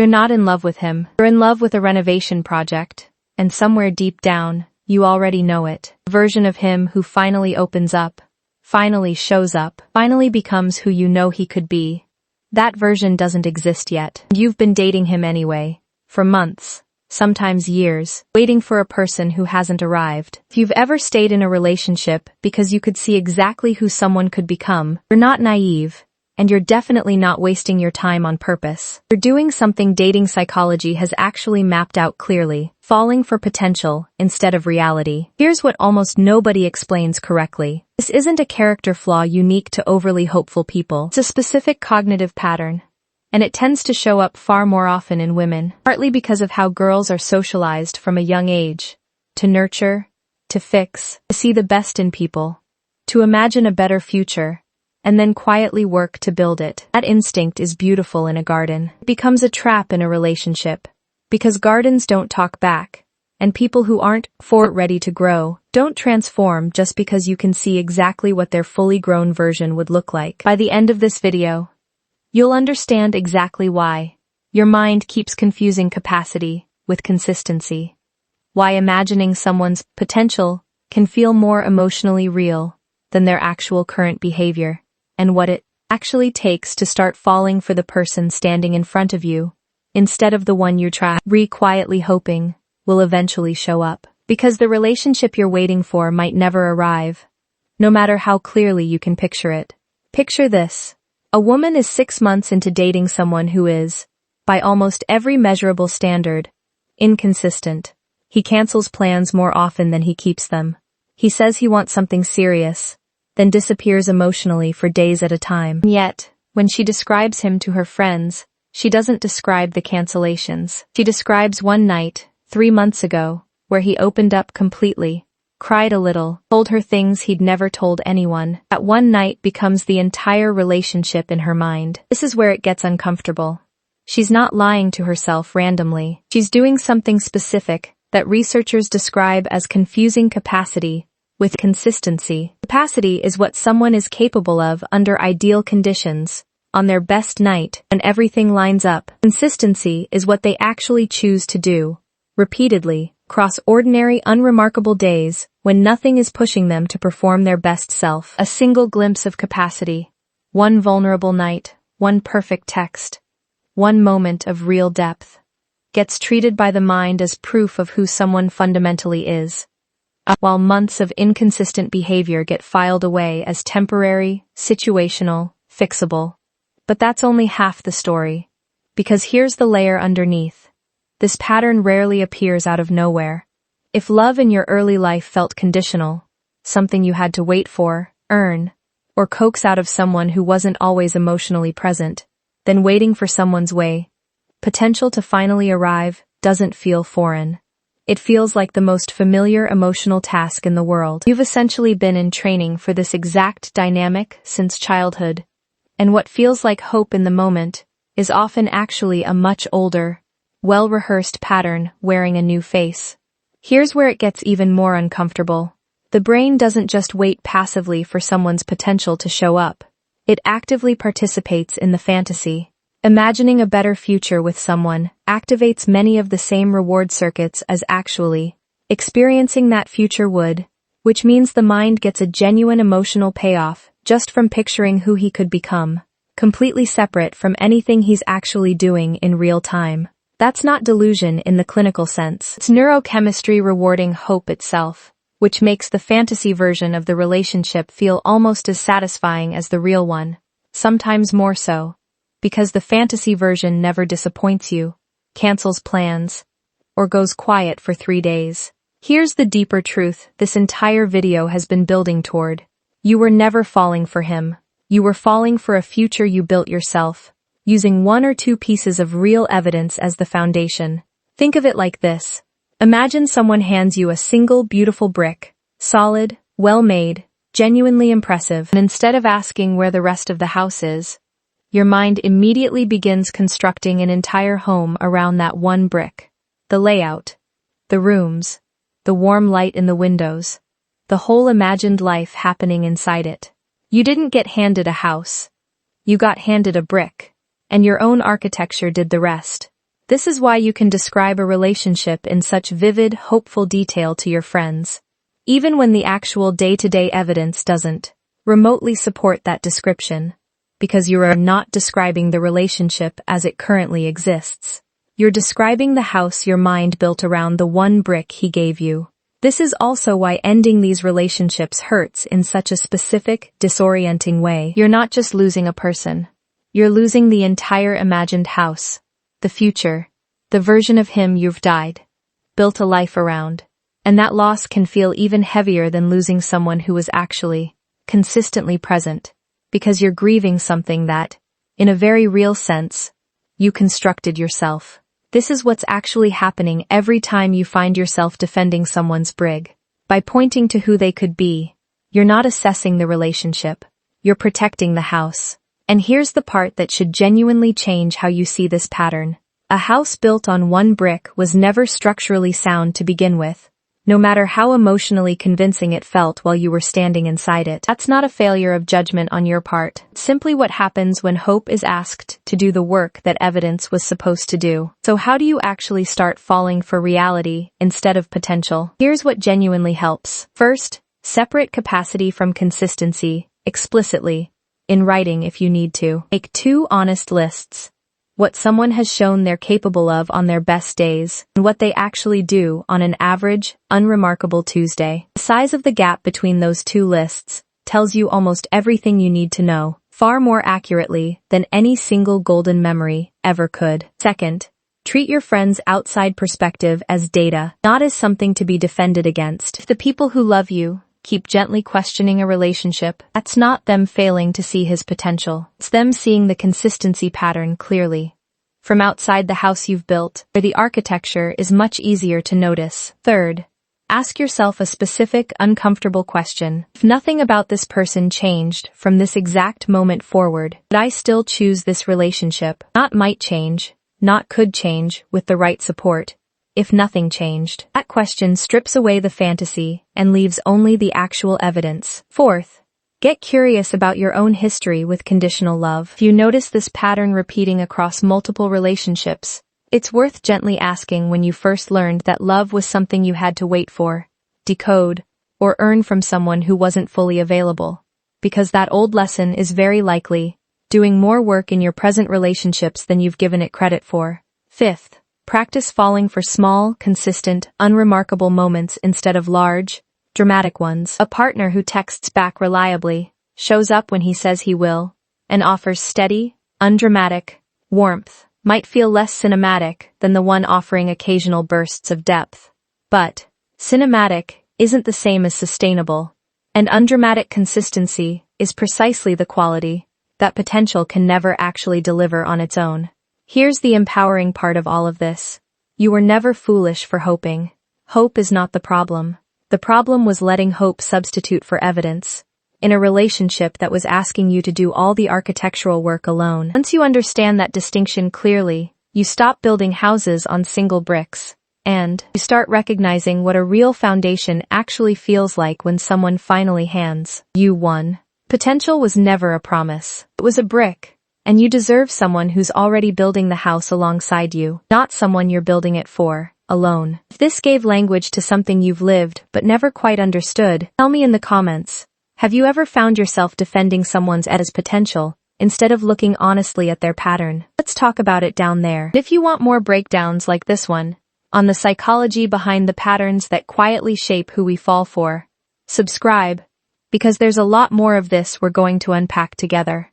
You're not in love with him. You're in love with a renovation project. And somewhere deep down, you already know it. A version of him who finally opens up, finally shows up, finally becomes who you know he could be. That version doesn't exist yet. You've been dating him anyway, for months, sometimes years, waiting for a person who hasn't arrived. If you've ever stayed in a relationship because you could see exactly who someone could become, you're not naive, and you're definitely not wasting your time on purpose. You're doing something dating psychology has actually mapped out clearly, falling for potential instead of reality. Here's what almost nobody explains correctly. This isn't a character flaw unique to overly hopeful people. It's a specific cognitive pattern, and it tends to show up far more often in women, partly because of how girls are socialized from a young age, to nurture, to fix, to see the best in people, to imagine a better future, and then quietly work to build it. That instinct is beautiful in a garden. It becomes a trap in a relationship, because gardens don't talk back, and people who aren't ready to grow don't transform just because you can see exactly what their fully grown version would look like. By the end of this video, you'll understand exactly why your mind keeps confusing capacity with consistency, why imagining someone's potential can feel more emotionally real than their actual current behavior, and what it actually takes to start falling for the person standing in front of you, instead of the one you're quietly hoping will eventually show up. Because the relationship you're waiting for might never arrive, no matter how clearly you can picture it. Picture this. A woman is 6 months into dating someone who is, by almost every measurable standard, inconsistent. He cancels plans more often than he keeps them. He says he wants something serious, then disappears emotionally for days at a time. Yet, when she describes him to her friends, she doesn't describe the cancellations. She describes one night, 3 months ago, where he opened up completely, cried a little, told her things he'd never told anyone. That one night becomes the entire relationship in her mind. This is where it gets uncomfortable. She's not lying to herself randomly. She's doing something specific that researchers describe as confusing capacity with consistency. Capacity is what someone is capable of under ideal conditions, on their best night, when everything lines up. Consistency is what they actually choose to do, repeatedly, across ordinary, unremarkable days, when nothing is pushing them to perform their best self. A single glimpse of capacity, one vulnerable night, one perfect text, one moment of real depth, gets treated by the mind as proof of who someone fundamentally is, while months of inconsistent behavior get filed away as temporary, situational, fixable. But that's only half the story, because here's the layer underneath. This pattern rarely appears out of nowhere. If love in your early life felt conditional, something you had to wait for, earn, or coax out of someone who wasn't always emotionally present, then waiting for someone's potential to finally arrive doesn't feel foreign. It feels like the most familiar emotional task in the world. You've essentially been in training for this exact dynamic since childhood, and what feels like hope in the moment is often actually a much older, well-rehearsed pattern wearing a new face. Here's where it gets even more uncomfortable. The brain doesn't just wait passively for someone's potential to show up. It actively participates in the fantasy. Imagining a better future with someone activates many of the same reward circuits as actually experiencing that future would, which means the mind gets a genuine emotional payoff just from picturing who he could become, completely separate from anything he's actually doing in real time. That's not delusion in the clinical sense. It's neurochemistry rewarding hope itself, which makes the fantasy version of the relationship feel almost as satisfying as the real one, sometimes more so, because the fantasy version never disappoints you, cancels plans, or goes quiet for 3 days. Here's the deeper truth this entire video has been building toward. You were never falling for him. You were falling for a future you built yourself, using 1 or 2 pieces of real evidence as the foundation. Think of it like this. Imagine someone hands you a single beautiful brick, solid, well-made, genuinely impressive, and instead of asking where the rest of the house is, your mind immediately begins constructing an entire home around that one brick. The layout, the rooms, the warm light in the windows, the whole imagined life happening inside it. You didn't get handed a house. You got handed a brick, and your own architecture did the rest. This is why you can describe a relationship in such vivid, hopeful detail to your friends, even when the actual day-to-day evidence doesn't remotely support that description, because you are not describing the relationship as it currently exists. You're describing the house your mind built around the one brick he gave you. This is also why ending these relationships hurts in such a specific, disorienting way. You're not just losing a person. You're losing the entire imagined house, the future, the version of him you've built a life around. And that loss can feel even heavier than losing someone who was actually consistently present, because you're grieving something that, in a very real sense, you constructed yourself. This is what's actually happening every time you find yourself defending someone's brig. By pointing to who they could be, you're not assessing the relationship, you're protecting the house. And here's the part that should genuinely change how you see this pattern. A house built on one brick was never structurally sound to begin with, no matter how emotionally convincing it felt while you were standing inside it. That's not a failure of judgment on your part. It's simply what happens when hope is asked to do the work that evidence was supposed to do. So how do you actually start falling for reality instead of potential? Here's what genuinely helps. First, separate capacity from consistency, explicitly, in writing if you need to. Make 2 honest lists. What someone has shown they're capable of on their best days, and what they actually do on an average, unremarkable Tuesday. The size of the gap between those 2 lists tells you almost everything you need to know, far more accurately than any single golden memory ever could. Second, treat your friend's outside perspective as data, not as something to be defended against. If the people who love you keep gently questioning a relationship, that's not them failing to see his potential. It's them seeing the consistency pattern clearly. From outside the house you've built, where the architecture is much easier to notice. Third, ask yourself a specific, uncomfortable question. If nothing about this person changed from this exact moment forward, would I still choose this relationship? Not might change, not could change, with the right support. If nothing changed. That question strips away the fantasy and leaves only the actual evidence. Fourth, get curious about your own history with conditional love. If you notice this pattern repeating across multiple relationships, it's worth gently asking when you first learned that love was something you had to wait for, decode, or earn from someone who wasn't fully available. Because that old lesson is very likely doing more work in your present relationships than you've given it credit for. Fifth, practice falling for small, consistent, unremarkable moments instead of large, dramatic ones. A partner who texts back reliably, shows up when he says he will, and offers steady, undramatic warmth might feel less cinematic than the one offering occasional bursts of depth. But cinematic isn't the same as sustainable, and undramatic consistency is precisely the quality that potential can never actually deliver on its own. Here's the empowering part of all of this. You were never foolish for hoping. Hope is not the problem. The problem was letting hope substitute for evidence in a relationship that was asking you to do all the architectural work alone. Once you understand that distinction clearly, you stop building houses on single bricks, and you start recognizing what a real foundation actually feels like when someone finally hands you one. Potential was never a promise. It was a brick. And you deserve someone who's already building the house alongside you, not someone you're building it for, alone. If this gave language to something you've lived but never quite understood, tell me in the comments. Have you ever found yourself defending someone's potential instead of looking honestly at their pattern? Let's talk about it down there. If you want more breakdowns like this one, on the psychology behind the patterns that quietly shape who we fall for, subscribe, because there's a lot more of this we're going to unpack together.